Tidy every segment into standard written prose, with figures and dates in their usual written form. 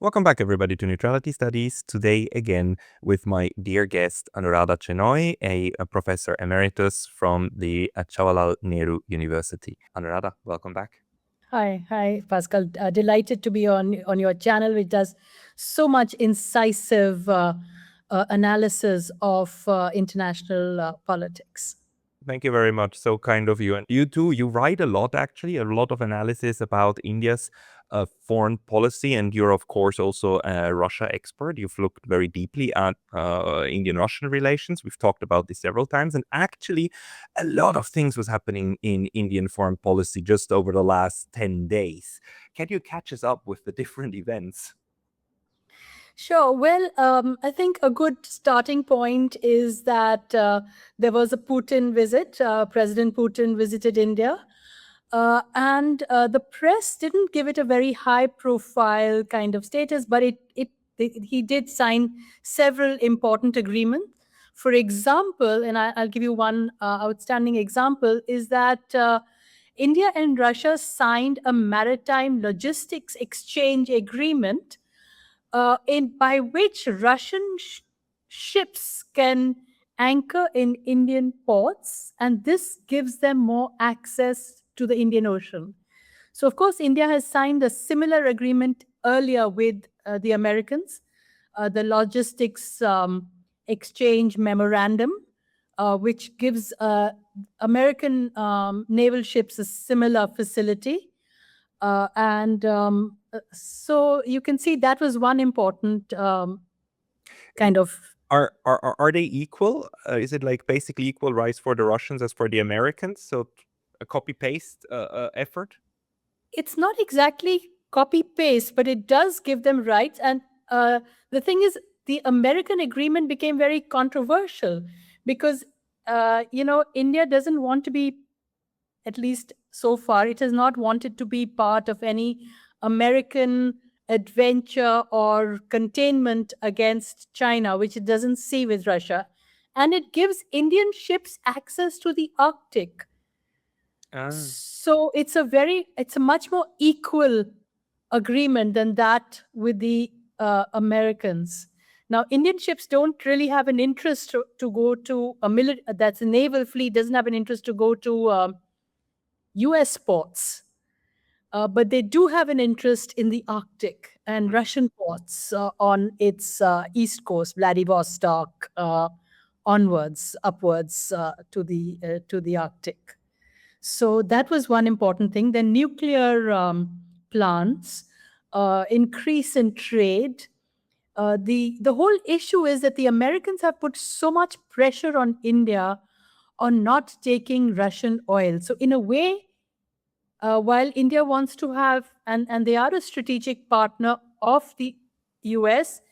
Welcome back, everybody, to Neutrality Studies. Today, again, with my dear guest, Anuradha Chenoy, a professor emeritus from the Jawaharlal Nehru University. Anuradha, welcome back. Hi, Pascal. Delighted to be on your channel, which does so much incisive analysis of international politics. Thank you very much. So kind of you. And you too, you write a lot, actually, a lot of analysis about India's foreign policy. And you're, of course, also a Russia expert. You've looked very deeply at Indian-Russian relations. We've talked about this several times. And actually, a lot of things was happening in Indian foreign policy just over the last 10 days. Can you catch us up with the different events? Sure. Well, I think a good starting point is that there was a Putin visit. President Putin visited India. And the press didn't give it a very high profile kind of status, but he did sign several important agreements. For example, and I'll give you one outstanding example, is that India and Russia signed a maritime logistics exchange agreement by which Russian ships can anchor in Indian ports, and this gives them more access to the Indian Ocean. So, of course, India has signed a similar agreement earlier with the Americans, the Logistics Exchange Memorandum, which gives American naval ships a similar facility. So you can see that was one important kind of. Are they equal? Is it like basically equal rights for the Russians as for the Americans? So a copy-paste effort? It's not exactly copy-paste, but it does give them rights. And the thing is, the American agreement became very controversial because, India doesn't want to be, at least so far, it has not wanted to be part of any American adventure or containment against China, which it doesn't see with Russia. And it gives Indian ships access to the Arctic. So it's a much more equal agreement than that with the Americans. Now, Indian ships don't really have an interest to go to that's a naval fleet, doesn't have an interest to go to US ports. But they do have an interest in the Arctic and Russian ports on its east coast, Vladivostok, upwards to the Arctic. So that was one important thing. Then nuclear plants, increase in trade. The whole issue is that the Americans have put so much pressure on India on not taking Russian oil. So in a way, while India wants to have, and they are a strategic partner of the US,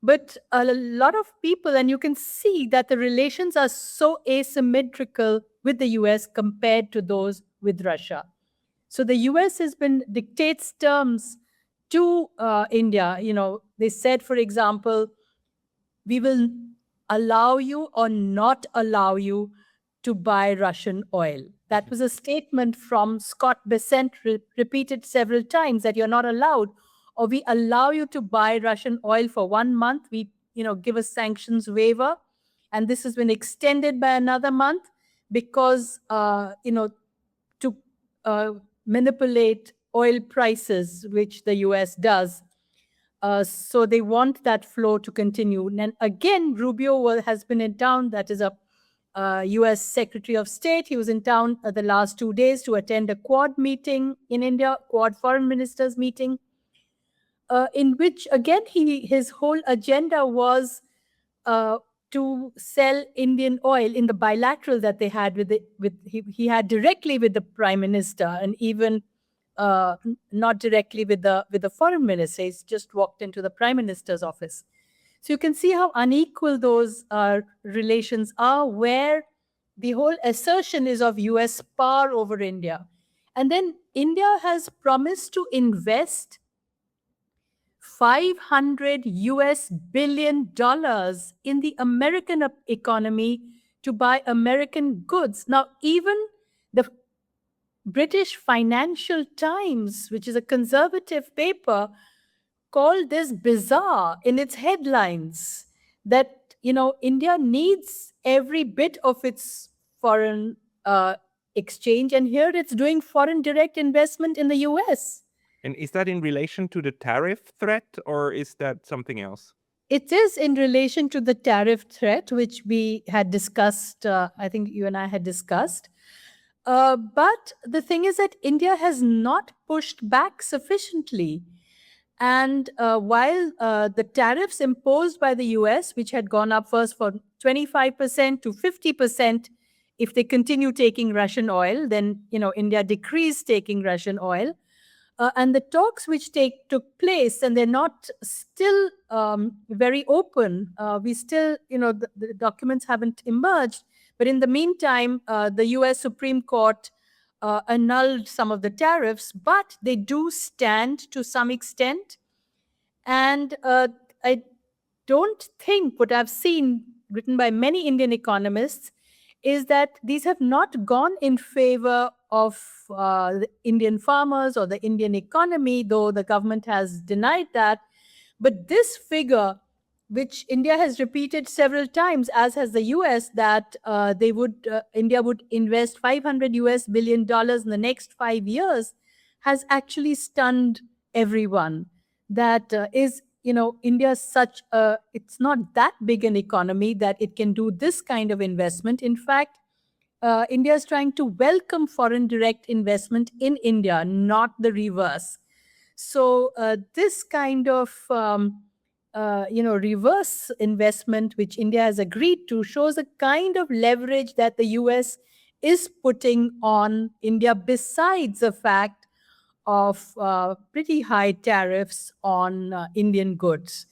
but a lot of people, and you can see that the relations are so asymmetrical with the US compared to those with Russia. So the US dictates terms to India. They said, for example, we will allow you or not allow you to buy Russian oil. That was a statement from Scott Bessent, repeated several times, that you're not allowed, or we allow you to buy Russian oil for 1 month. We, give a sanctions waiver. And this has been extended by another month because, to manipulate oil prices, which the US does. So they want that flow to continue. And again, Rubio has been in town. That is a US Secretary of State. He was in town the last 2 days to attend a Quad meeting in India, Quad foreign ministers meeting, in which, again, his whole agenda was to sell Indian oil in the bilateral that they had he had directly with the Prime Minister, and even not directly with the foreign minister. He's just walked into the Prime Minister's office. So you can see how unequal those relations are, where the whole assertion is of US power over India. And then India has promised to invest $500 billion in the American economy to buy American goods. Now, even the British Financial Times, which is a conservative paper, called this bizarre in its headlines that, India needs every bit of its foreign exchange, and here it's doing foreign direct investment in the US. And is that in relation to the tariff threat, or is that something else? It is in relation to the tariff threat, which we had discussed, I think you and I had discussed. But the thing is that India has not pushed back sufficiently. And while the tariffs imposed by the US, which had gone up first from 25% to 50%, if they continue taking Russian oil, then India decreased taking Russian oil. And the talks which took place, and they're not still very open. We still, the documents haven't emerged. But in the meantime, the US Supreme Court annulled some of the tariffs, but they do stand to some extent. And I don't think what I've seen written by many Indian economists is that these have not gone in favor of the Indian farmers or the Indian economy, though the government has denied that. But this figure, which India has repeated several times, as has the US, that India would invest $500 billion in the next 5 years, has actually stunned everyone. That is, India is it's not that big an economy that it can do this kind of investment. In fact, India is trying to welcome foreign direct investment in India, not the reverse. So this kind of reverse investment which India has agreed to shows a kind of leverage that the US is putting on India, besides the fact of pretty high tariffs on Indian goods.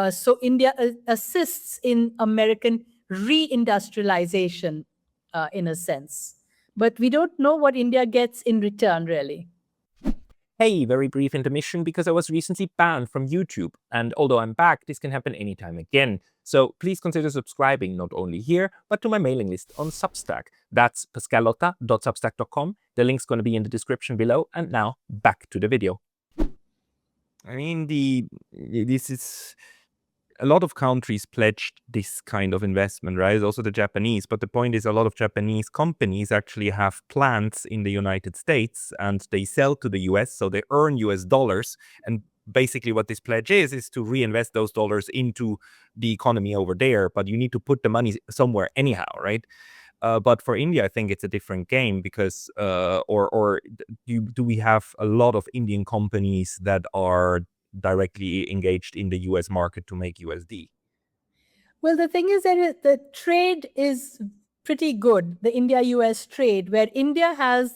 So India assists in American reindustrialization in a sense. But we don't know what India gets in return, really. Hey, very brief intermission because I was recently banned from YouTube. And although I'm back, this can happen anytime again. So please consider subscribing not only here, but to my mailing list on Substack. That's pascalotta.substack.com. The link's going to be in the description below. And now back to the video. I mean, this is a lot of countries pledged this kind of investment, right? Also the Japanese. But the point is, a lot of Japanese companies actually have plants in the United States and they sell to the US, so they earn US dollars. And basically what this pledge is to reinvest those dollars into the economy over there. But you need to put the money somewhere anyhow, right? But for India, I think it's a different game because, do we have a lot of Indian companies that are directly engaged in the US market to make USD? Well, the thing is that the trade is pretty good, the India-US trade, where India has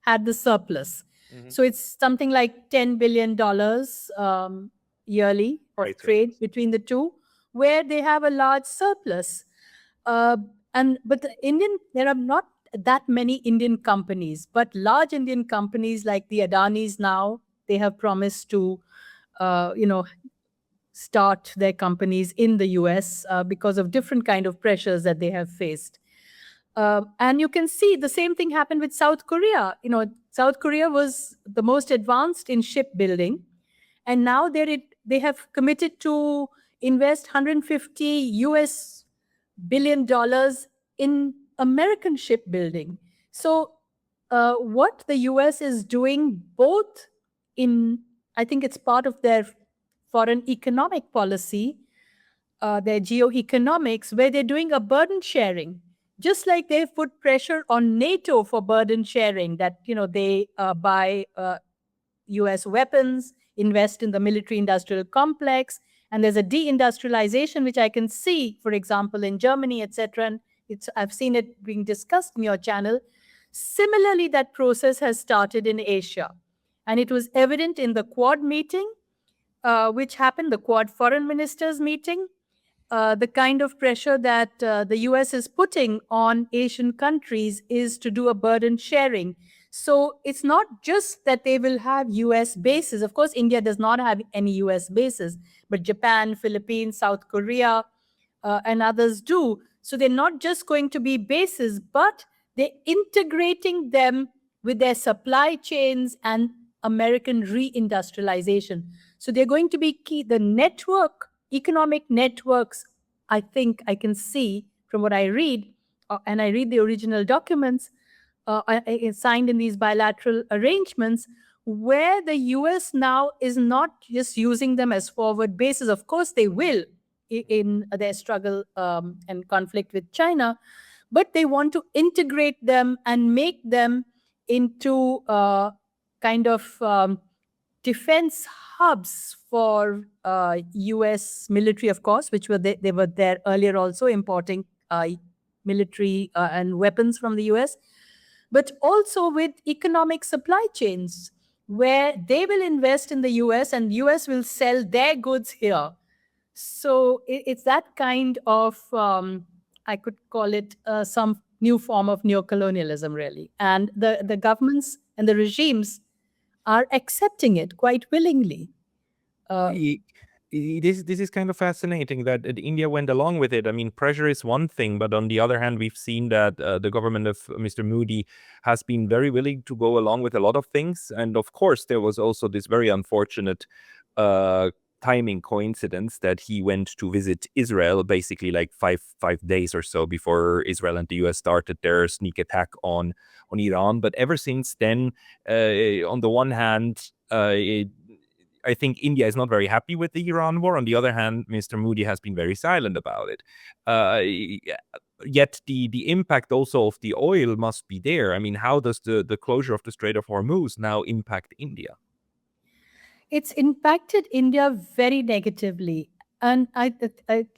had the surplus. So it's something like $10 billion yearly for trade between the two, where they have a large surplus. But there are not that many Indian companies, but large Indian companies like the Adanis now, they have promised to, start their companies in the US because of different kind of pressures that they have faced. And you can see the same thing happened with South Korea. South Korea was the most advanced in shipbuilding, and now they have committed to invest $150 billion in American shipbuilding. So what the US is doing, both I think it's part of their foreign economic policy, their geoeconomics, where they're doing a burden sharing, just like they've put pressure on NATO for burden sharing, that they buy US weapons, invest in the military industrial complex, and there's a deindustrialization which I can see, for example, in Germany, etc. And I've seen it being discussed in your channel. Similarly, that process has started in Asia, and it was evident in the Quad meeting, which happened, the Quad foreign ministers meeting, the kind of pressure that the US is putting on Asian countries is to do a burden sharing. So it's not just that they will have US bases. Of course, India does not have any US bases, but Japan, Philippines, South Korea, and others do. So they're not just going to be bases, but they're integrating them with their supply chains and American reindustrialization. So they're going to be key. The network, economic networks, I think I can see from what I read, and I read the original documents signed in these bilateral arrangements, where the US now is not just using them as forward bases. Of course, they will in their struggle and conflict with China, but they want to integrate them and make them into kind of defense hubs for US military, of course, which they were there earlier also importing military and weapons from the US, but also with economic supply chains where they will invest in the US and US will sell their goods here. So it's that kind of, I could call it some new form of neocolonialism, really. And the governments and the regimes are accepting it quite willingly. I- this is kind of fascinating that India went along with it. I mean, pressure is one thing, but on the other hand, we've seen that the government of Mr. Modi has been very willing to go along with a lot of things. And of course, there was also this very unfortunate uh, timing coincidence that he went to visit Israel basically like five days or so before Israel and the US started their sneak attack on Iran. But ever since then, on the one hand, I think India is not very happy with the Iran war. On the other hand, Mr. Modi has been very silent about it. Yet the impact also of the oil must be there. I mean, how does the closure of the Strait of Hormuz now impact India? It's impacted India very negatively. And I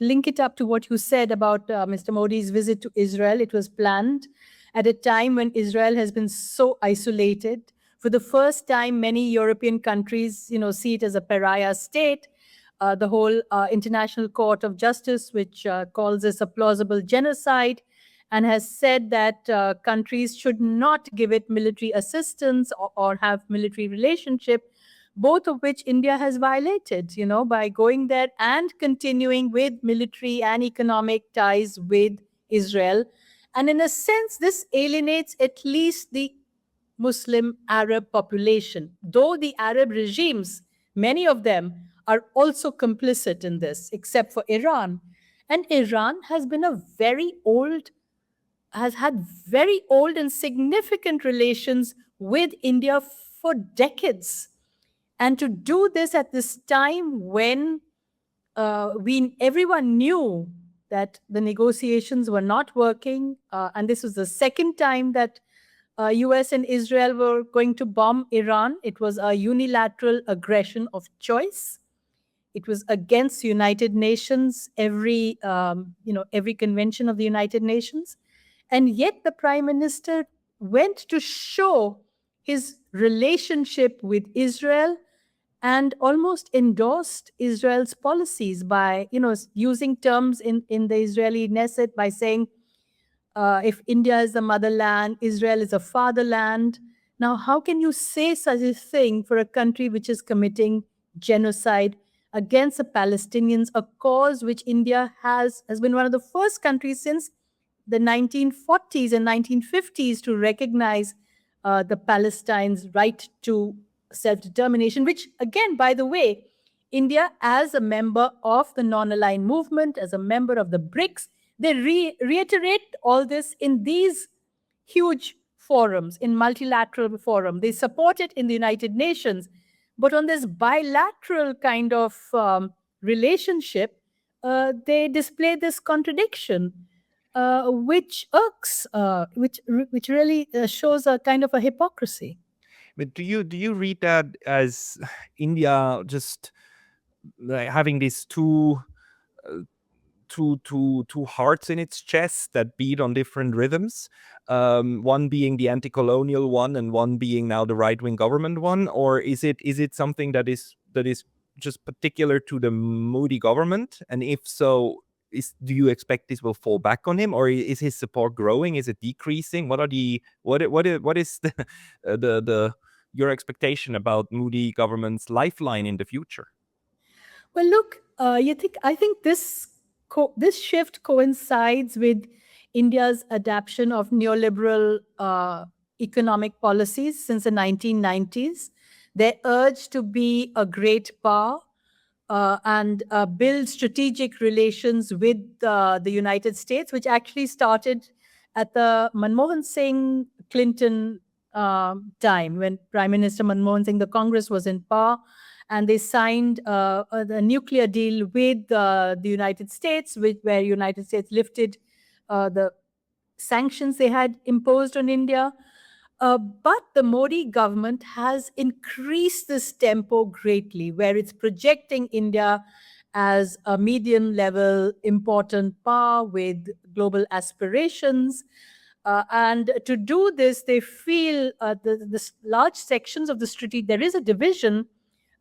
link it up to what you said about Mr. Modi's visit to Israel. It was planned at a time when Israel has been so isolated. For the first time, many European countries, see it as a pariah state. The whole International Court of Justice, which calls this a plausible genocide, and has said that countries should not give it military assistance or have military relationship, both of which India has violated, by going there and continuing with military and economic ties with Israel. And in a sense, this alienates at least the Muslim Arab population, though the Arab regimes, many of them, are also complicit in this, except for Iran. And Iran has had very old and significant relations with India for decades. And to do this at this time when everyone knew that the negotiations were not working, and this was the second time that US and Israel were going to bomb Iran. It was a unilateral aggression of choice. It was against United Nations, every convention of the United Nations. And yet the prime minister went to show his relationship with Israel and almost endorsed Israel's policies by, using terms in the Israeli Knesset by saying, if India is the motherland, Israel is a fatherland. Now, how can you say such a thing for a country which is committing genocide against the Palestinians, a cause which India has been one of the first countries since the 1940s and 1950s to recognize the Palestine's right to self-determination, which again, by the way, India, as a member of the non-aligned movement, as a member of the BRICS, they reiterate all this in these huge forums, in multilateral forum. They support it in the United Nations. But on this bilateral kind of relationship, they display this contradiction, which irks, which really shows a kind of a hypocrisy. But do you read that as India just like having these uh, two hearts in its chest that beat on different rhythms, one being the anti-colonial one and one being now the right-wing government one, or is it something that is just particular to the Modi government? And if so, do you expect this will fall back on him, or is his support growing? Is it decreasing? What is the the your expectation about Modi government's lifeline in the future? Well, look, I think this shift coincides with India's adoption of neoliberal economic policies since the 1990s. their urge to be a great power and build strategic relations with the United States, which actually started at the Manmohan Singh Clinton time when Prime Minister Manmohan Singh, the Congress was in power, and they signed the nuclear deal with the United States, where United States lifted the sanctions they had imposed on India. But the Modi government has increased this tempo greatly, where it's projecting India as a medium level important power with global aspirations. And to do this, they feel the large sections of the strategic, there is a division,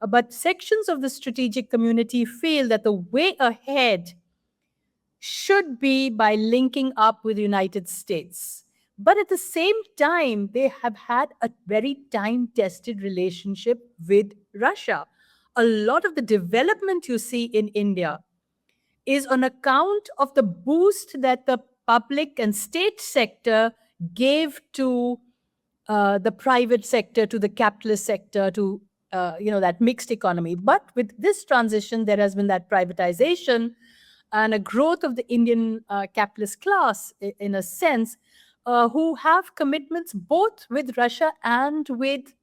but sections of the strategic community feel that the way ahead should be by linking up with the United States. But at the same time, they have had a very time tested relationship with Russia. A lot of the development you see in India is on account of the boost that the public and state sector gave to the private sector, to the capitalist sector, to that mixed economy. But with this transition, there has been that privatization and a growth of the Indian capitalist class, in a sense, who have commitments both with Russia and with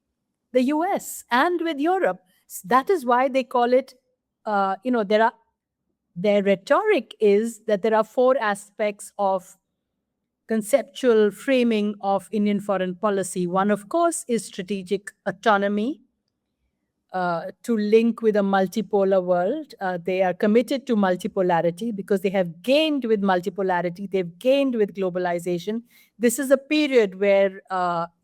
the US and with Europe. That is why they call it, their rhetoric is that there are four aspects of conceptual framing of Indian foreign policy. One, of course, is strategic autonomy, to link with a multipolar world. They are committed to multipolarity because they have gained with multipolarity, they've gained with globalization. This is a period where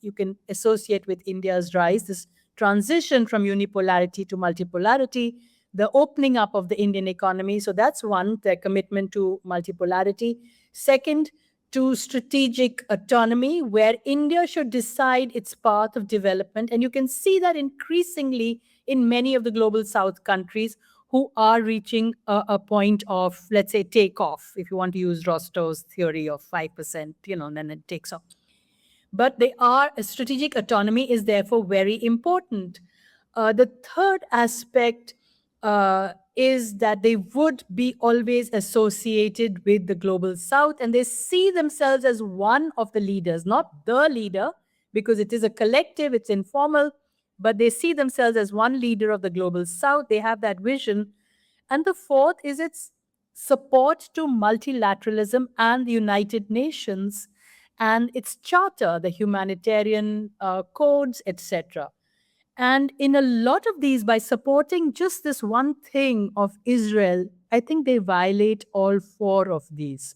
you can associate with India's rise, this transition from unipolarity to multipolarity, the opening up of the Indian economy. So that's one, their commitment to multipolarity. Second, to strategic autonomy, where India should decide its path of development. And you can see that increasingly in many of the global South countries who are reaching a point of, let's say, takeoff, if you want to use Rostov's theory of 5%, then it takes off. But strategic autonomy is therefore very important. The third aspect is that they would be always associated with the global South, and they see themselves as one of the leaders, not the leader, because it is a collective, it's informal, but they see themselves as one leader of the global South. They have that vision. And the fourth is its support to multilateralism and the United Nations and its charter, the humanitarian codes, etc. And in a lot of these, by supporting just this one thing of Israel, I think they violate all four of these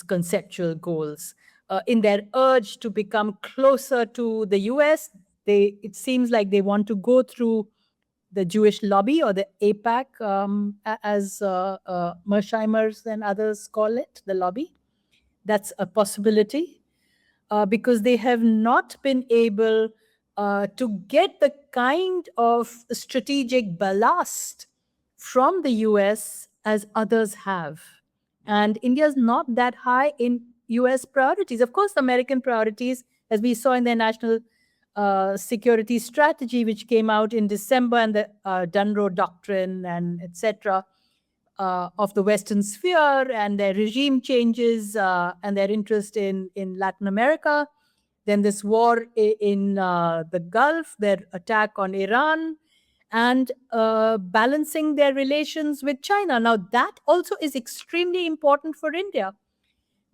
conceptual goals. In their urge to become closer to the US, it seems like they want to go through the Jewish lobby, or the APAC, as Mersheimers and others call it, the lobby. That's a possibility, because they have not been able to get the kind of strategic ballast from the US as others have. And India is not that high in US priorities. Of course, the American priorities, as we saw in their national security strategy, which came out in December, and the Dunroe Doctrine and etc., of the Western sphere, and their regime changes, and their interest in Latin America. Then this war in the Gulf, their attack on Iran, and balancing their relations with China. Now, that also is extremely important for India,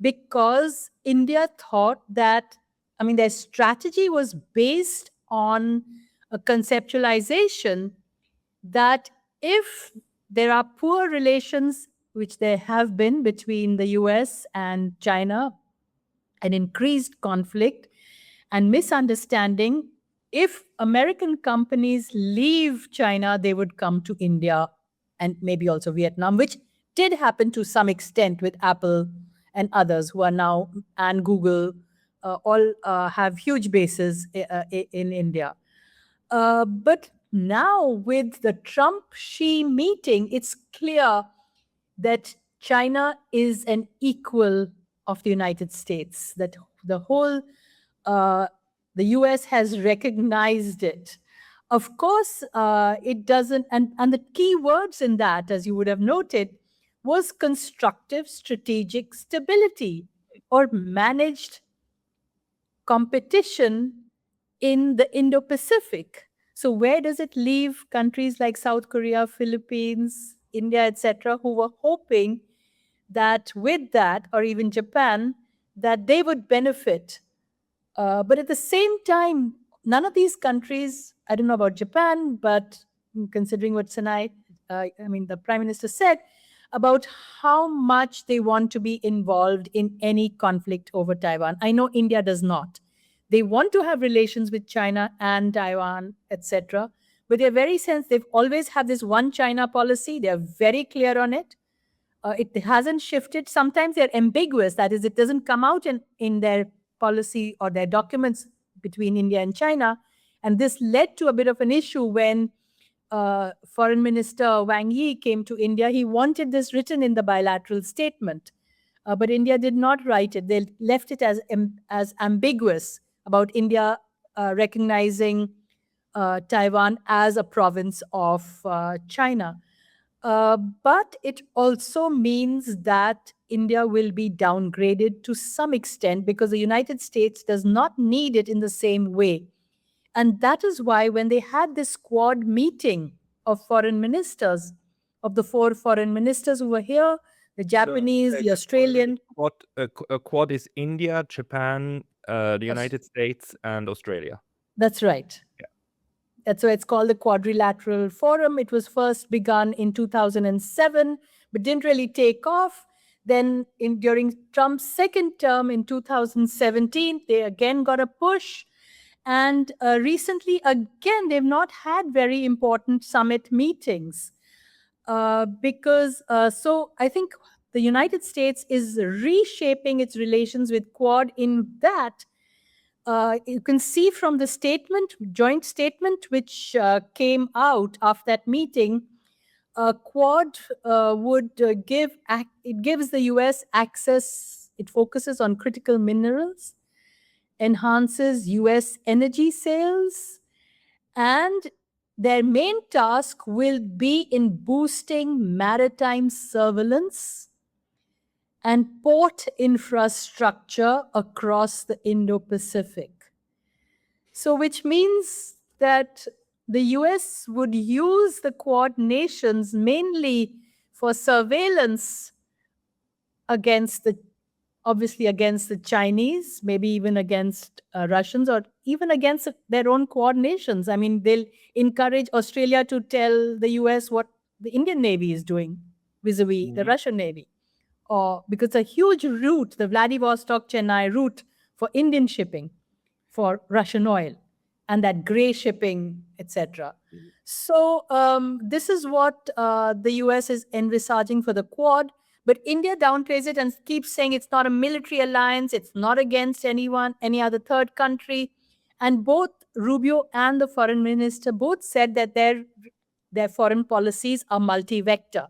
because India thought that, their strategy was based on a conceptualization that if there are poor relations, which there have been between the US and China, an increased conflict and misunderstanding, if American companies leave China, they would come to India and maybe also Vietnam, which did happen to some extent with Apple and others who are now, and Google, all have huge bases in India. But now with the Trump-Xi meeting, it's clear that China is an equal of the United States, that the whole The US has recognized it. Of course, it doesn't, and the key words in that, as you would have noted, was constructive strategic stability or managed competition in the Indo Pacific. So, where does it leave countries like South Korea, Philippines, India, etc., who were hoping that with that, or even Japan, that they would benefit? But at the same time, none of these countries, I don't know about Japan, but considering what the Prime Minister said about how much they want to be involved in any conflict over Taiwan. I know India does not. They want to have relations with China and Taiwan, etc. But they're very they've always had this one China policy. They're very clear on it. It hasn't shifted. Sometimes they're ambiguous. That is, it doesn't come out in their policy or their documents between India and China. And this led to a bit of an issue when Foreign Minister Wang Yi came to India. He wanted this written in the bilateral statement, but India did not write it. They left it as ambiguous about India recognizing Taiwan as a province of China. But it also means that India will be downgraded to some extent because the United States does not need it in the same way. And that is why when they had this quad meeting of foreign ministers, of the 4 foreign ministers who were here, the Japanese, the Australian. Quad is India, Japan, the United States, and Australia. That's right. Yeah. That's why it's called the Quadrilateral Forum. It was first begun in 2007, but didn't really take off. Then during Trump's second term in 2017, they again got a push. And recently, again, they've not had very important summit meetings so I think the United States is reshaping its relations with Quad in that you can see from the joint statement, which came out after that meeting, Quad it gives the US access, it focuses on critical minerals, enhances US energy sales, and their main task will be in boosting maritime surveillance and port infrastructure across the Indo-Pacific. So, which means that the US would use the Quad nations mainly for surveillance obviously against the Chinese, maybe even against Russians, or even against their own Quad nations. I mean, they'll encourage Australia to tell the US what the Indian Navy is doing vis-a-vis the Russian Navy. Or because it's a huge route, the Vladivostok-Chennai route for Indian shipping, for Russian oil, and that gray shipping, etc. So this is what the US is envisaging for the Quad. But India downplays it and keeps saying it's not a military alliance, it's not against anyone, any other third country. And both Rubio and the foreign minister both said that their foreign policies are multi-vector.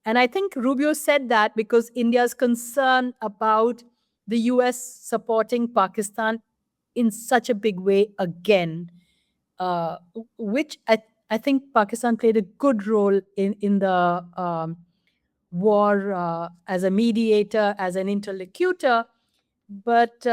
And I think Rubio said that because India's concern about the US supporting Pakistan in such a big way again, which I think Pakistan played a good role in the war as a mediator, as an interlocutor, but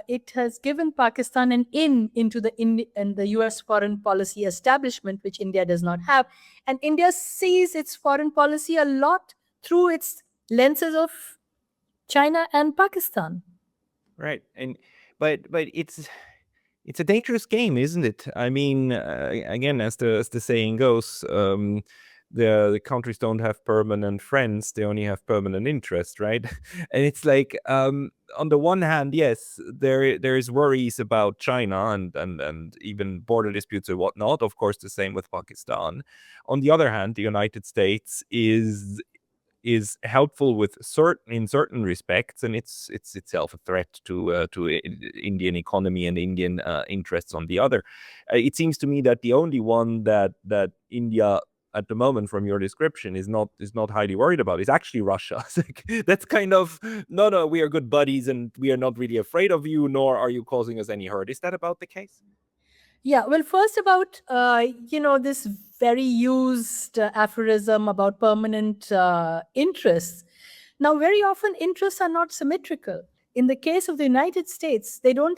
it has given Pakistan an into the US foreign policy establishment, which India does not have. And India sees its foreign policy a lot through its lenses of China and Pakistan. Right. But it's a dangerous game, isn't it? I mean, again, as the saying goes, the countries don't have permanent friends; they only have permanent interest, right? And it's like, on the one hand, yes, there is worries about China and even border disputes and whatnot. Of course, the same with Pakistan. On the other hand, the United States is helpful in certain respects, and it's itself a threat to Indian economy and Indian interests on the other. It seems to me that the only one that India at the moment from your description is not highly worried about is actually Russia. That's kind of no, we are good buddies and we are not really afraid of you, nor are you causing us any hurt. Is that about the case? Yeah, well, first about this very used aphorism about permanent interests. Now, very often interests are not symmetrical. In the case of the United States, they do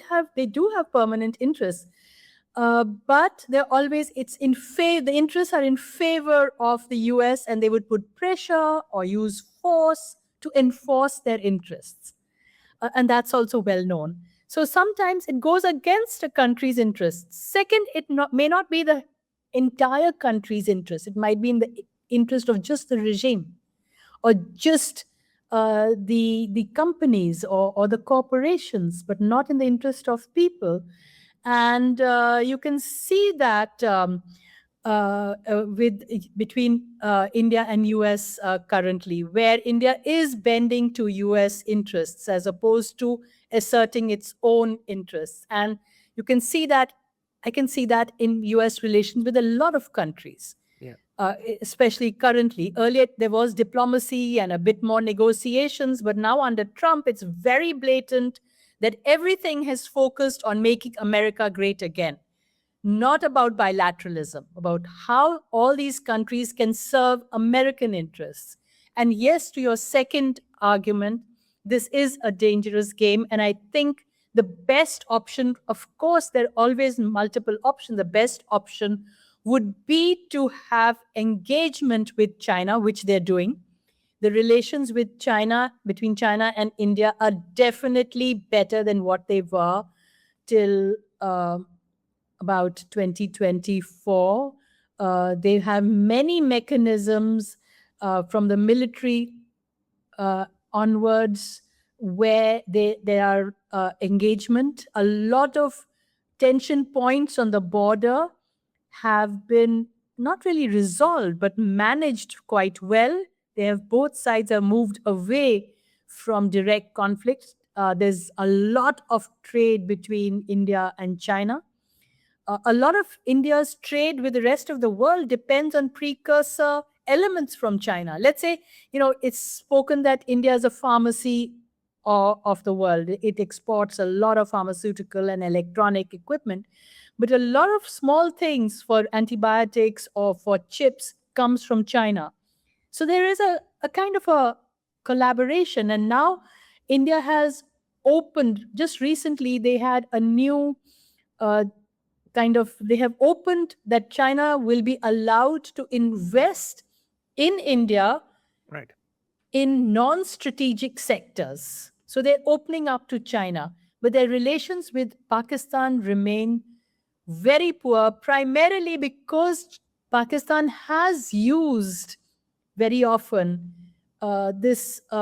have permanent interests, but they're always it's in favor. The interests are in favor of the U.S. and they would put pressure or use force to enforce their interests, and that's also well known. So sometimes it goes against a country's interests. Second, may not be the entire country's interest. It might be in the interest of just the regime or just the companies or the corporations, but not in the interest of people. And you can see that with between India and US currently, where India is bending to US interests as opposed to asserting its own interests. And you can see that, I can see that in US relations with a lot of countries. Yeah. Especially currently. Earlier, there was diplomacy and a bit more negotiations, but now under Trump, it's very blatant that everything has focused on making America great again, not about bilateralism, about how all these countries can serve American interests. And yes, to your second argument, this is a dangerous game. And I think the best option, of course, there are always multiple options. The best option would be to have engagement with China, which they're doing. The relations with China, between China and India, are definitely better than what they were till about 2024. They have many mechanisms from the military onwards where there are engagement. A lot of tension points on the border have been not really resolved, but managed quite well. Both sides have moved away from direct conflict. There's a lot of trade between India and China. A lot of India's trade with the rest of the world depends on precursor elements from China. Let's say, it's spoken that India is a pharmacy of the world. It exports a lot of pharmaceutical and electronic equipment, but a lot of small things for antibiotics or for chips comes from China. So there is a kind of a collaboration. And now India has opened, just recently, they had a new they have opened that China will be allowed to invest in India, right, in non-strategic sectors. So they're opening up to China, but their relations with Pakistan remain very poor, primarily because Pakistan has used very often the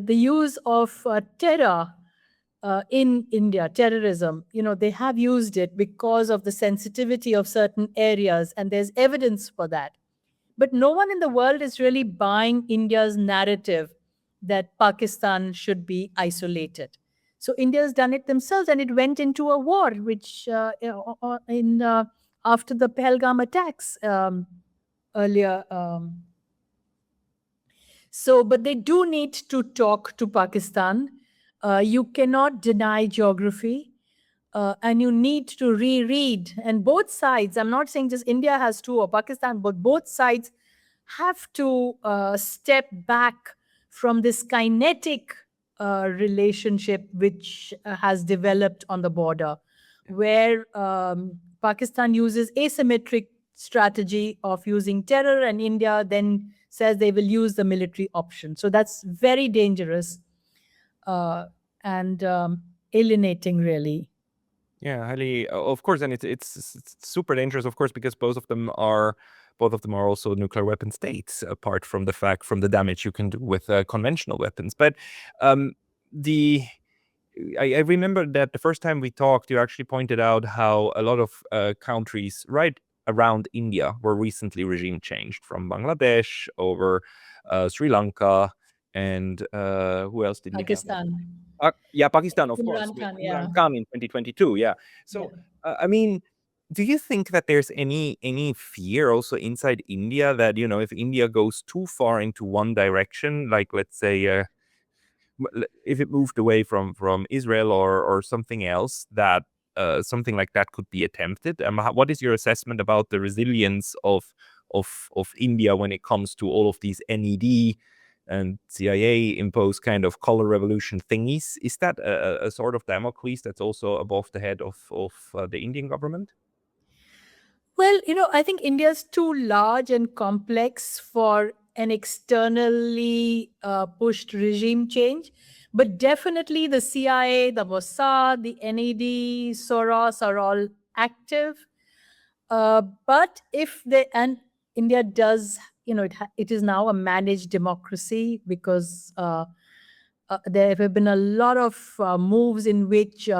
use of terror in India, terrorism. They have used it because of the sensitivity of certain areas, and there's evidence for that. But no one in the world is really buying India's narrative that Pakistan should be isolated. So India has done it themselves, and it went into a war, which after the Pahalgam attacks earlier. But they do need to talk to Pakistan. You cannot deny geography, and you need to reread. And both sides, I'm not saying just India has to or Pakistan, but both sides have to step back from this kinetic relationship which has developed on the border, where Pakistan uses asymmetric strategy of using terror, and India then says they will use the military option. So that's very dangerous and alienating, really. Yeah, highly, of course, and it's super dangerous, of course, because both of them are also nuclear weapon states. Apart from the damage you can do with conventional weapons, but the I remember that the first time we talked, you actually pointed out how a lot of countries right around India were recently regime changed, from Bangladesh over Sri Lanka, and who else did we have? Pakistan. Yeah, Pakistan, of course, Imran with Khan, Imran yeah. Khan in 2022. Yeah. So, Yeah. I mean, do you think that there's any fear also inside India that, if India goes too far into one direction, like let's say if it moved away from Israel or something else, that something like that could be attempted? What is your assessment about the resilience of India when it comes to all of these NED and CIA imposed kind of color revolution thingies? Is that a sort of Damocles that's also above the head of the Indian government? Well, I think India is too large and complex for an externally pushed regime change. But definitely the CIA, the Mossad, the NED, Soros are all active. But if they, and India does, it is now a managed democracy because there have been a lot of moves in which,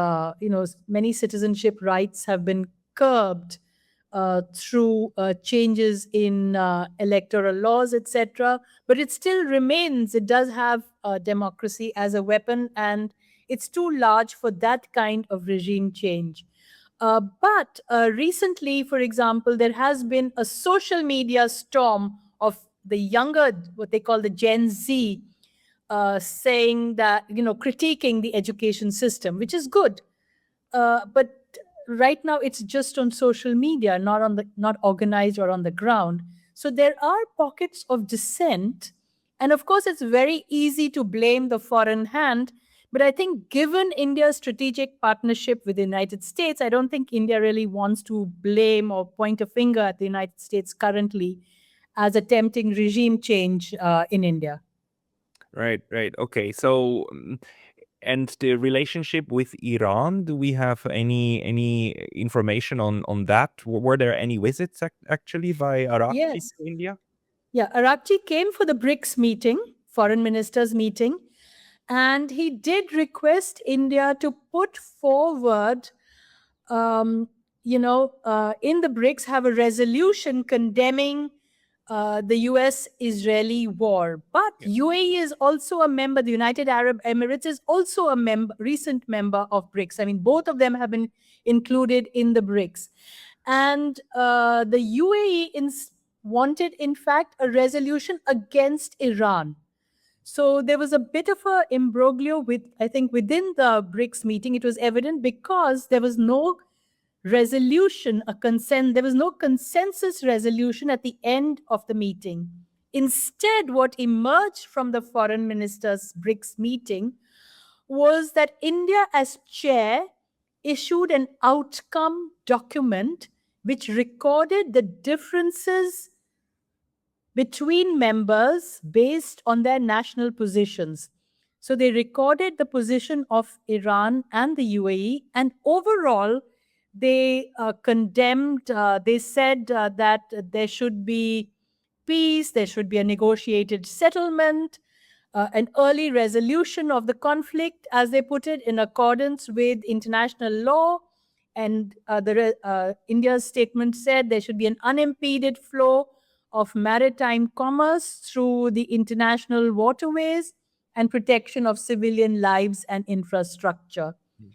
many citizenship rights have been curbed through changes in electoral laws, etc. But it still remains, it does have democracy as a weapon, and it's too large for that kind of regime change. But recently, for example, there has been a social media storm of the younger, what they call the Gen Z, saying that, critiquing the education system, which is good. But right now it's just on social media, not organized or on the ground. So there are pockets of dissent, and of course it's very easy to blame the foreign hand. But I think, given India's strategic partnership with the United States, I don't think India really wants to blame or point a finger at the United States currently as attempting regime change in India. Right, right. Okay. So, and the relationship with Iran, do we have any information on that? Were there any visits actually by Arakchis Yes. to India? Yeah, Arakchi came for the BRICS meeting, foreign ministers meeting, and he did request India to put forward, um, in the BRICS, have a resolution condemning the US-Israeli war. But Yeah. UAE is also a member. The United Arab Emirates is also a recent member of BRICS. I mean, both of them have been included in the BRICS, and the UAE wanted, in fact, a resolution against Iran. So there was a bit of a imbroglio with, I think, within the BRICS meeting. It was evident because there was no resolution, there was no consensus resolution at the end of the meeting. Instead, what emerged from the foreign ministers' BRICS meeting was that India, as chair, issued an outcome document which recorded the differences between members based on their national positions. So they recorded the position of Iran and the UAE, and overall, they condemned, they said that there should be peace, there should be a negotiated settlement, an early resolution of the conflict, as they put it, in accordance with international law. And India's statement said there should be an unimpeded flow of maritime commerce through the international waterways and protection of civilian lives and infrastructure. Mm.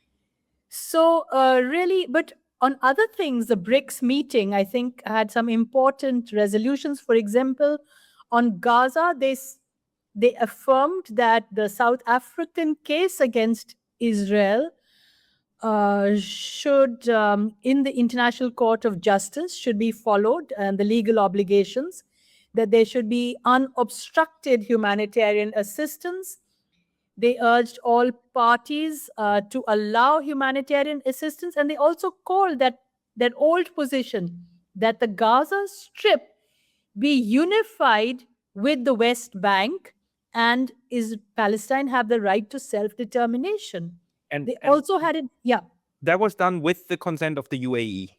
So, really, but on other things, the BRICS meeting, I think, had some important resolutions. For example, on Gaza, they affirmed that the South African case against Israel should, in the International Court of Justice, should be followed, and the legal obligations, that there should be unobstructed humanitarian assistance. They urged all parties to allow humanitarian assistance, and they also called that old position that the Gaza Strip be unified with the West Bank, and is Palestine have the right to self-determination. They And also had it, yeah. that was done with the consent of the UAE.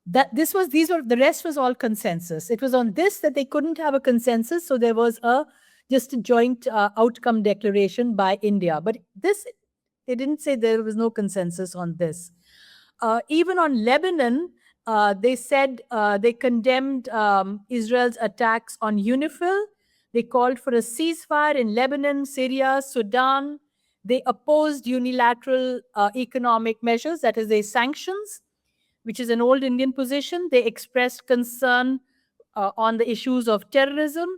That this was these were the rest was all consensus. It was on this that they couldn't have a consensus, so there was just a joint outcome declaration by India. But this, they didn't say there was no consensus on this. Even on Lebanon, they said they condemned Israel's attacks on UNIFIL. They called for a ceasefire in Lebanon, Syria, Sudan. They opposed unilateral economic measures, that is, the sanctions. which is an old Indian position. They expressed concern on the issues of terrorism,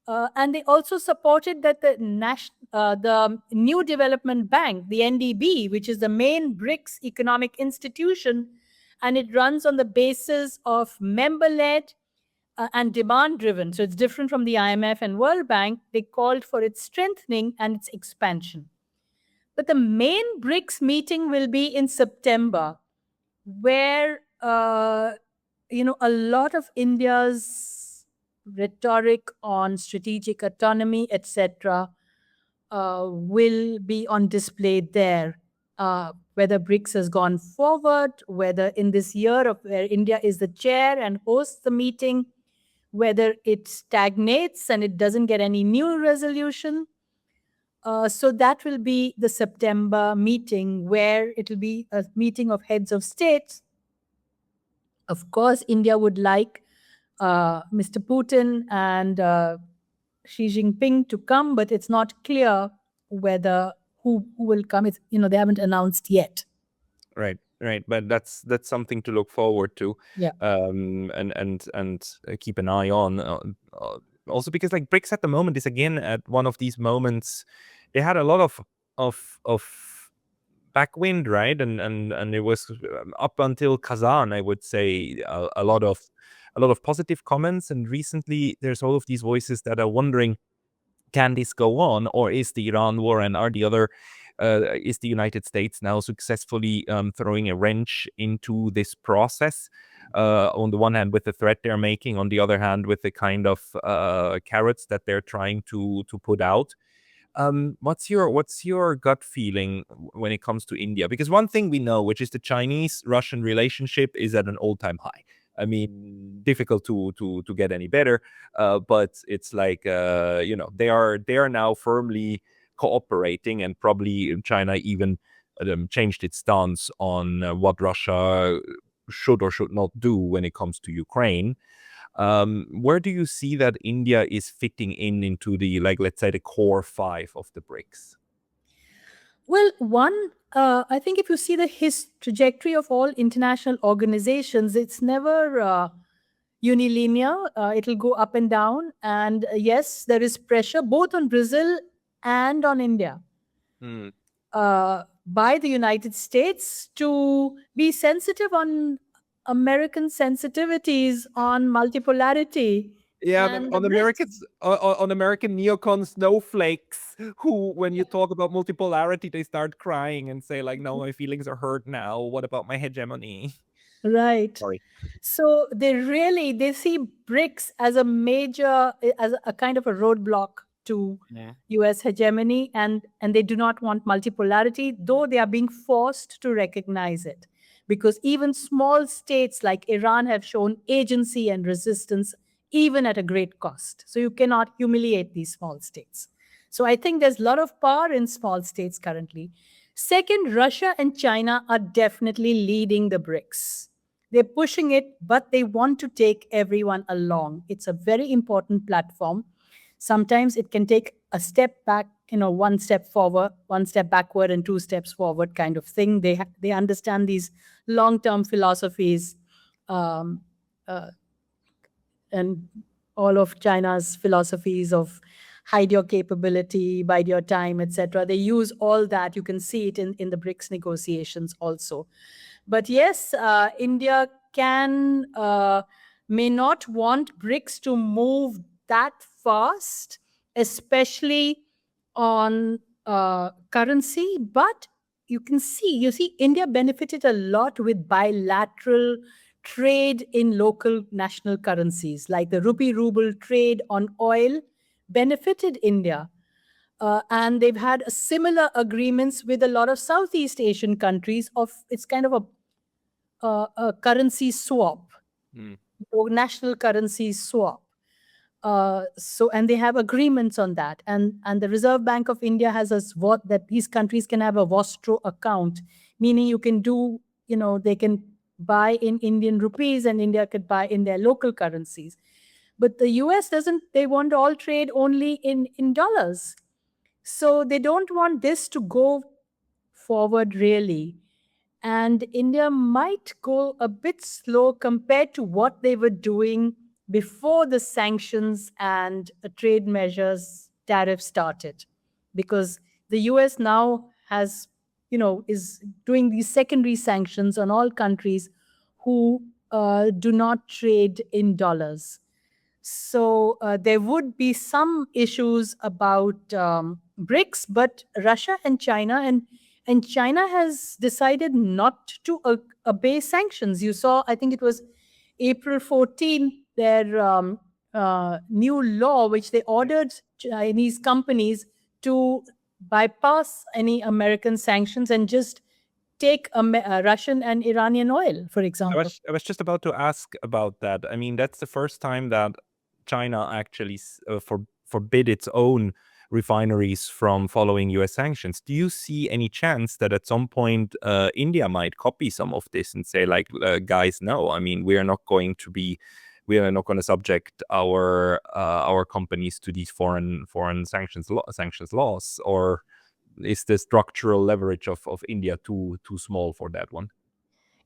and they also supported that the New Development Bank, the NDB, which is the main BRICS economic institution, and it runs on the basis of member-led and demand-driven. So it's different from the IMF and World Bank. They called for its strengthening and its expansion. But the main BRICS meeting will be in September, where a lot of India's rhetoric on strategic autonomy, etc., will be on display there. Whether BRICS has gone forward, whether in this year of where India is the chair and hosts the meeting, whether it stagnates and it doesn't get any new resolution. So that will be the September meeting, where it will be a meeting of heads of states. Of course, India would like Mr. Putin and Xi Jinping to come, but it's not clear whether who will come. It's, they haven't announced yet. Right, right, but that's something to look forward to. Yeah. And keep an eye on. Also, because like BRICS at the moment is again at one of these moments. They had a lot of backwind, right? And it was up until Kazan, I would say, a lot of positive comments. And recently, there's all of these voices that are wondering, can this go on, or is the Iran war and is the United States now successfully throwing a wrench into this process? On the one hand, with the threat they're making, on the other hand, with the kind of carrots that they're trying to put out. What's your gut feeling when it comes to India? Because one thing we know, which is the Chinese-Russian relationship, is at an all-time high. I mean, difficult to get any better, but it's like they are now firmly cooperating, and probably China even changed its stance on what Russia should or should not do when it comes to Ukraine. Where do you see that India is fitting into the, like, let's say, the core five of the BRICS? Well, I think if you see the trajectory of all international organizations, it's never unilinear. It'll go up and down. And yes, there is pressure both on Brazil and on India by the United States to be sensitive on American sensitivities on multipolarity. Yeah, and on Americans, on American neocon snowflakes, who, when you talk about multipolarity, they start crying and say, like, no, my feelings are hurt now. What about my hegemony? Right. Sorry. So they see BRICS as a major, as a kind of a roadblock to US hegemony, and they do not want multipolarity, though they are being forced to recognize it. Because even small states like Iran have shown agency and resistance, even at a great cost. So you cannot humiliate these small states. So I think there's a lot of power in small states currently. Second, Russia and China are definitely leading the BRICS. They're pushing it, but they want to take everyone along. It's a very important platform. Sometimes it can take a step back, one step forward, one step backward, and two steps forward kind of thing. They understand these long-term philosophies, and all of China's philosophies of hide your capability, bide your time, etc. They use all that. You can see it in the BRICS negotiations also. But yes, India may not want BRICS to move that fast, especially on currency. But you see, India benefited a lot with bilateral trade in local national currencies, like the rupee ruble trade on oil benefited India. And they've had similar agreements with a lot of Southeast Asian countries. It's kind of a currency swap, or national currency swap. And they have agreements on that. And the Reserve Bank of India has that these countries can have a Vostro account, meaning you can do, they can buy in Indian rupees and India could buy in their local currencies. But the US doesn't, they want all trade only in dollars. So they don't want this to go forward really. And India might go a bit slow compared to what they were doing before the sanctions and trade measures tariff started, because the US now has, is doing these secondary sanctions on all countries who do not trade in dollars. So there would be some issues about BRICS, but Russia and China and China has decided not to obey sanctions. You saw, I think it was April 14th, their new law, which they ordered Chinese companies to bypass any American sanctions and just take Russian and Iranian oil, for example. I was just about to ask about that. I mean, that's the first time that China actually forbid its own refineries from following US sanctions. Do you see any chance that at some point India might copy some of this and say, like, guys, no, I mean, we are not going to subject our companies to these foreign sanctions laws? Or is the structural leverage of India too small for that one?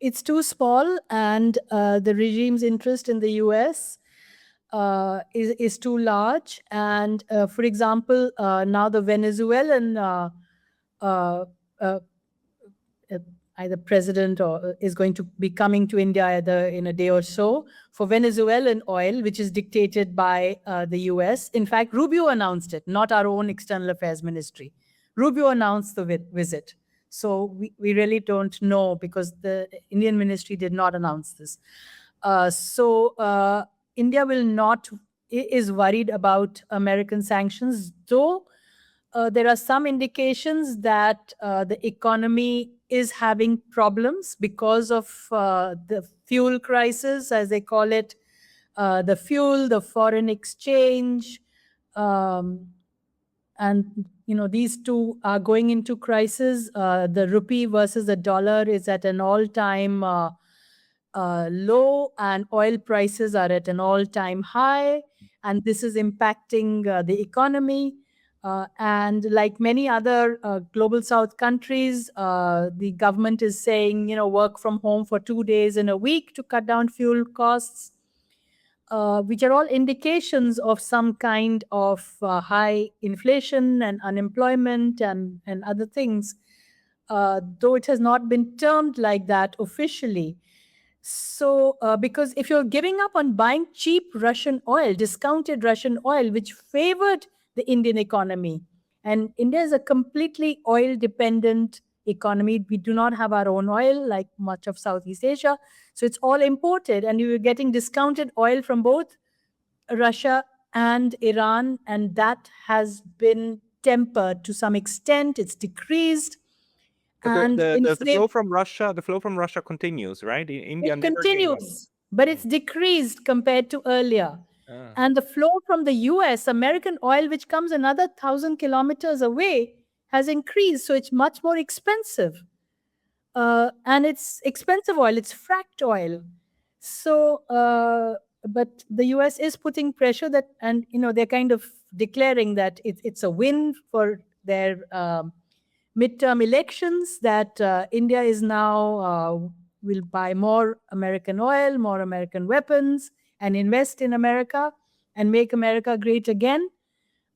It's too small, and the regime's interest in the US is too large. And for example, now the Venezuelan uh, uh, uh, either president or is going to be coming to India either in a day or so for Venezuelan oil, which is dictated by the US. In fact, Rubio announced it, not our own external affairs ministry. Rubio announced the visit. So we really don't know, because the Indian ministry did not announce this. So India is worried about American sanctions, though there are some indications that the economy is having problems because of the fuel crisis, as they call it, the fuel, the foreign exchange, um, and these two are going into crisis. The rupee versus the dollar is at an all-time low, and oil prices are at an all-time high, and this is impacting the economy. And like many other global South countries, the government is saying, work from home for 2 days in a week to cut down fuel costs, which are all indications of some kind of high inflation and unemployment and other things, though it has not been termed like that officially. So, because if you're giving up on buying cheap Russian oil, discounted Russian oil, which favored the Indian economy, and India is a completely oil dependent economy. We do not have our own oil like much of Southeast Asia. So it's all imported, and you're getting discounted oil from both Russia and Iran, and that has been tempered to some extent. It's decreased. But the And the the the flow from Russia continues, right? India it never gave up. continues, but it's Mm. decreased compared to earlier. Ah. And the flow from the US, American oil, which comes another 1,000 kilometers away, has increased. So it's much more expensive. And it's expensive oil, it's fracked oil. So, but the US is putting pressure that, and they're kind of declaring that it's a win for their midterm elections, that India is now will buy more American oil, more American weapons, and invest in America and make America great again.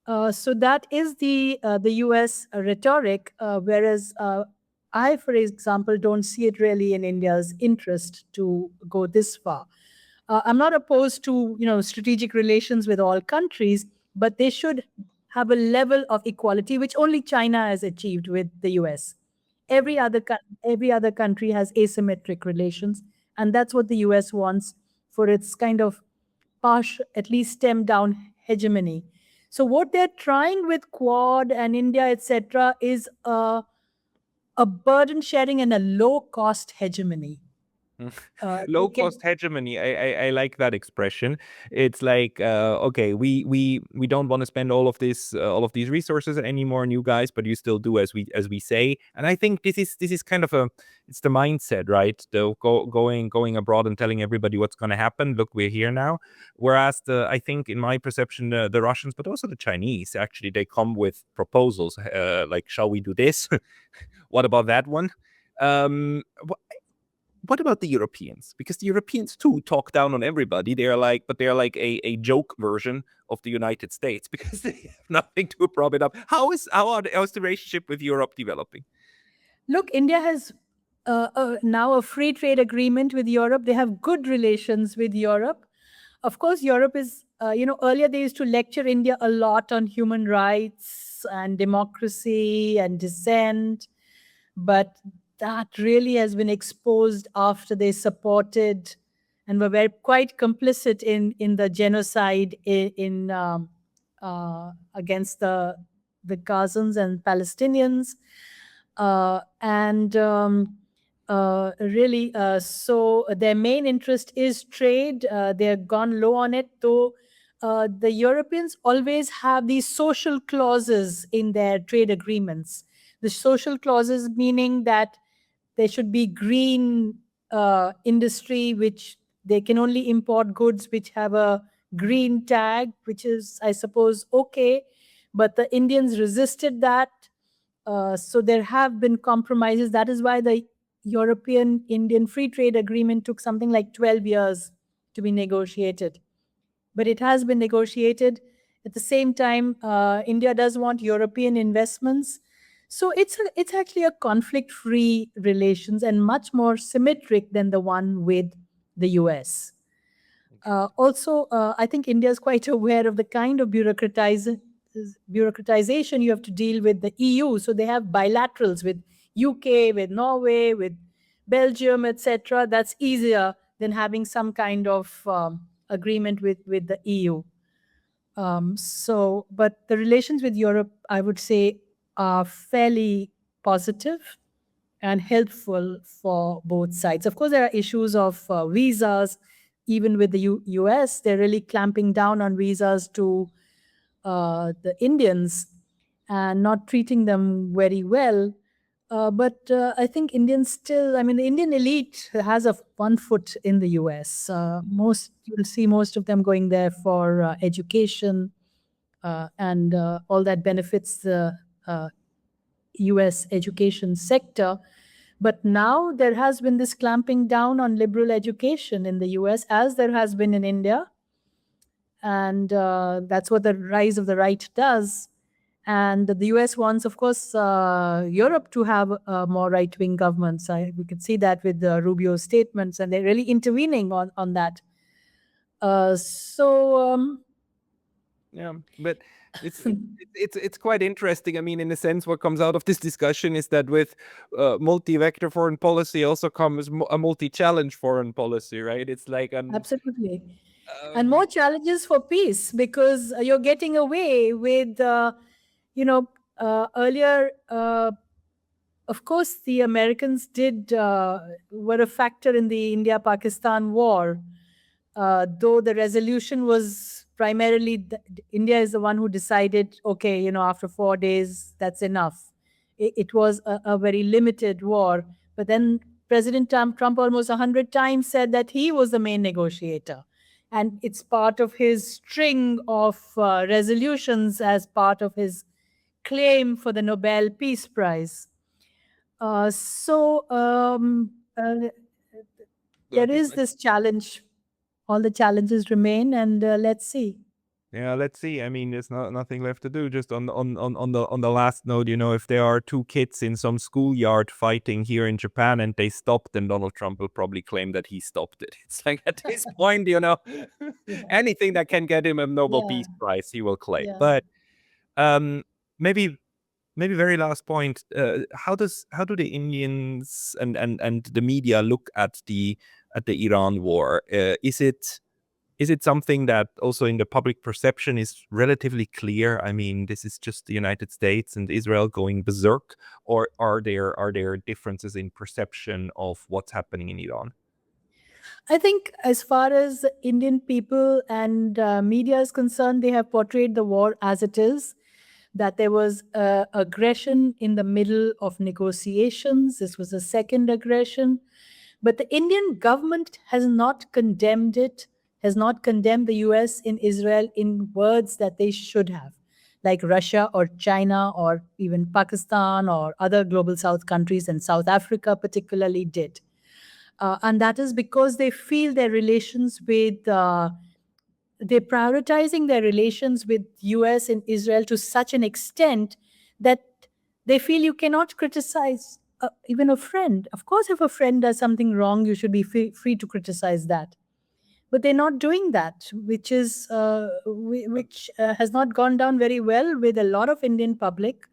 So that is the U.S. Rhetoric, whereas I, for example, don't see it really in India's interest to go this far. I'm not opposed to strategic relations with all countries, but they should have a level of equality which only China has achieved with the US. Every other country has asymmetric relations, and that's what the US wants for its kind of partial, at least stem down hegemony. So what they're trying with Quad and India, etc., is a burden sharing and a low cost hegemony. Low They can cost hegemony. I like that expression. It's like, okay, we don't want to spend all of these resources anymore on you guys, but you still do as we say. And I think this is kind of it's the mindset, right? The going abroad and telling everybody what's going to happen. Look, we're here now. Whereas I think in my perception, the Russians, but also the Chinese, actually, they come with proposals, like, shall we do this? What about that one? Wh- what about the Europeans? Because the Europeans too talk down on everybody. They're like a joke version of the United States because they have nothing to prop it up. How's the relationship with Europe developing? Look, India has now a free trade agreement with Europe. They have good relations with Europe. Of course, Europe is, earlier they used to lecture India a lot on human rights and democracy and dissent, but that really has been exposed after they supported and were very quite complicit in the genocide against the Gazans and Palestinians, and really, so their main interest is trade. They've gone low on it, though. The Europeans always have these social clauses in their trade agreements. The social clauses meaning that there should be green industry, which they can only import goods which have a green tag, which is, I suppose, okay. But the Indians resisted that. So there have been compromises. That is why the European Indian Free Trade Agreement took something like 12 years to be negotiated. But it has been negotiated. At the same time, India does want European investments. So it's actually a conflict-free relations and much more symmetric than the one with the US. Also, I think India is quite aware of the kind of bureaucratization you have to deal with the EU. So they have bilaterals with UK, with Norway, with Belgium, etc. That's easier than having some kind of agreement with the EU. But the relations with Europe, I would say, are fairly positive and helpful for both sides. Of course, there are issues of visas. Even with the US, they're really clamping down on visas to the Indians and not treating them very well. But I think Indians still, I mean, the Indian elite has one foot in the US. You'll see most of them going there for education, and all that benefits the US education sector. But now there has been this clamping down on liberal education in the US, as there has been in India. And that's what the rise of the right does. And the US wants, of course, Europe to have more right wing governments. We could see that with Rubio's statements, and they're really intervening on that. Yeah, but it's quite interesting. I mean, in a sense, what comes out of this discussion is that with multi-vector foreign policy also comes a multi-challenge foreign policy, right? It's like Absolutely. And more challenges for peace, because you're getting away with, earlier, of course, the Americans were a factor in the India-Pakistan war, though the resolution was primarily India is the one who decided, okay, after 4 days, that's enough. It was a very limited war. But then President Trump almost 100 times said that he was the main negotiator. And it's part of his string of resolutions as part of his claim for the Nobel Peace Prize. So there is this challenge. All the challenges remain, and let's see. Yeah, let's see. I mean, there's nothing left to do. Just on the last note, if there are two kids in some schoolyard fighting here in Japan and they stop, then Donald Trump will probably claim that he stopped it. It's like at this point, anything that can get him a Nobel Peace Prize, he will claim. Yeah. But maybe very last point. How do the Indians and the media look at the Iran war? Is it something that also in the public perception is relatively clear? I mean, this is just the United States and Israel going berserk, or are there differences in perception of what's happening in Iran? I think as far as Indian people and media is concerned, they have portrayed the war as it is, that there was aggression in the middle of negotiations. This was a second aggression. But the Indian government has not condemned it, has not condemned the US in Israel in words that they should have. like Russia or China or even Pakistan or other global south countries, and South Africa particularly did. And that is because they feel their relations with they're prioritizing their relations with US and Israel to such an extent that they feel you cannot criticize even a friend. Of course, if a friend does something wrong, you should be free to criticize that. But they're not doing that, which is which has not gone down very well with a lot of Indian public.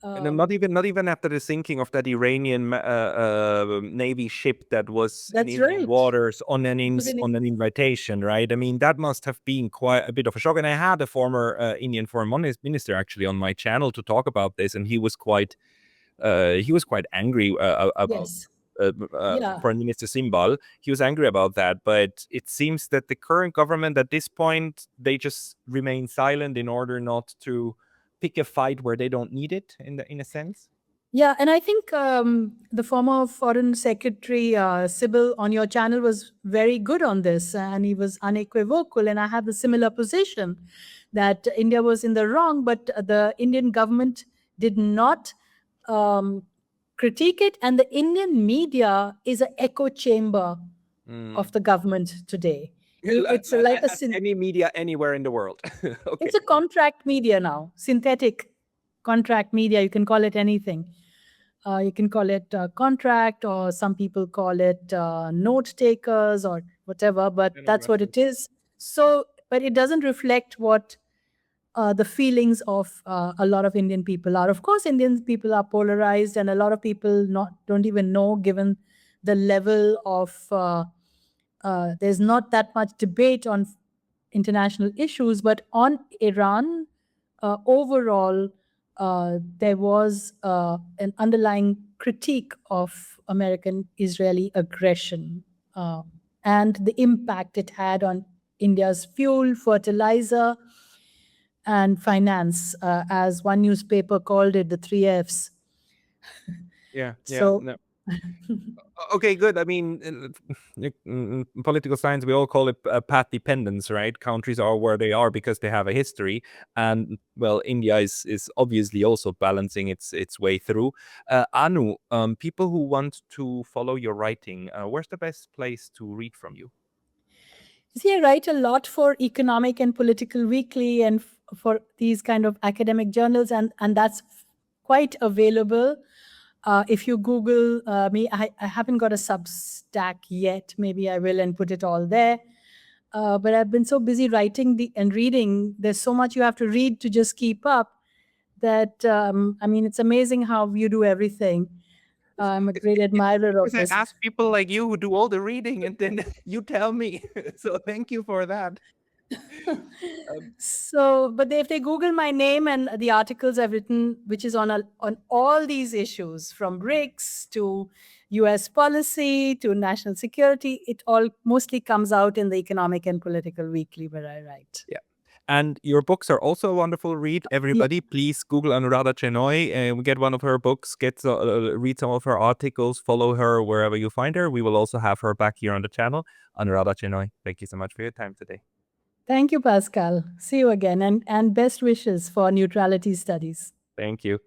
And then not even after the sinking of that Iranian Navy ship that was in That's Indian right. waters on an Was in- on an invitation, right? I mean, that must have been quite a bit of a shock. And I had a former Indian foreign minister actually on my channel to talk about this, and he was quite angry about Yes. Yeah. Prime Minister Simbal. He was angry about that, but it seems that the current government at this point, they just remain silent in order not to pick a fight where they don't need it, in a sense. Yeah, and I think the former Foreign Secretary Sybil on your channel was very good on this, and he was unequivocal. And I have the similar position that India was in the wrong, but the Indian government did not um, critique it, and the Indian media is an echo chamber of the government today. It's like a Any media anywhere in the world. Okay. it's a contract media now, synthetic contract media. You can call it anything. You can call it contract, or some people call it note takers or whatever, but that's what it is. So, but it doesn't reflect what the feelings of a lot of Indian people are. Of course, Indian people are polarized, and a lot of people don't even know, given the level of there's not that much debate on international issues, but on Iran, overall, there was an underlying critique of American Israeli aggression and the impact it had on India's fuel, fertilizer, and finance, as one newspaper called it, the three Fs. Yeah. So, No. Okay, good. I mean, in political science, we all call it path dependence, right? Countries are where they are because they have a history, and well, India is obviously also balancing its way through. Anu, people who want to follow your writing, where's the best place to read from you? see, I write a lot for Economic and Political Weekly and for these kind of academic journals, and that's quite available. If you Google me, I haven't got a Substack yet. Maybe I will and put it all there. But I've been so busy writing and reading. There's so much you have to read to just keep up that, I mean, it's amazing how you do everything. I'm a great admirer of Because this. I ask people like you who do all the reading, and then you tell me. So thank you for that. So, but if they Google my name and the articles I've written, which is on all these issues, from BRICS to US policy to national security, it all mostly comes out in the Economic and Political Weekly where I write. Yeah. And your books are also a wonderful read. Everybody, please Google Anuradha Chenoy and get one of her books, read some of her articles, follow her wherever you find her. We will also have her back here on the channel. Anuradha Chenoy, thank you so much for your time today. Thank you, Pascal. See you again, and best wishes for neutrality studies. Thank you.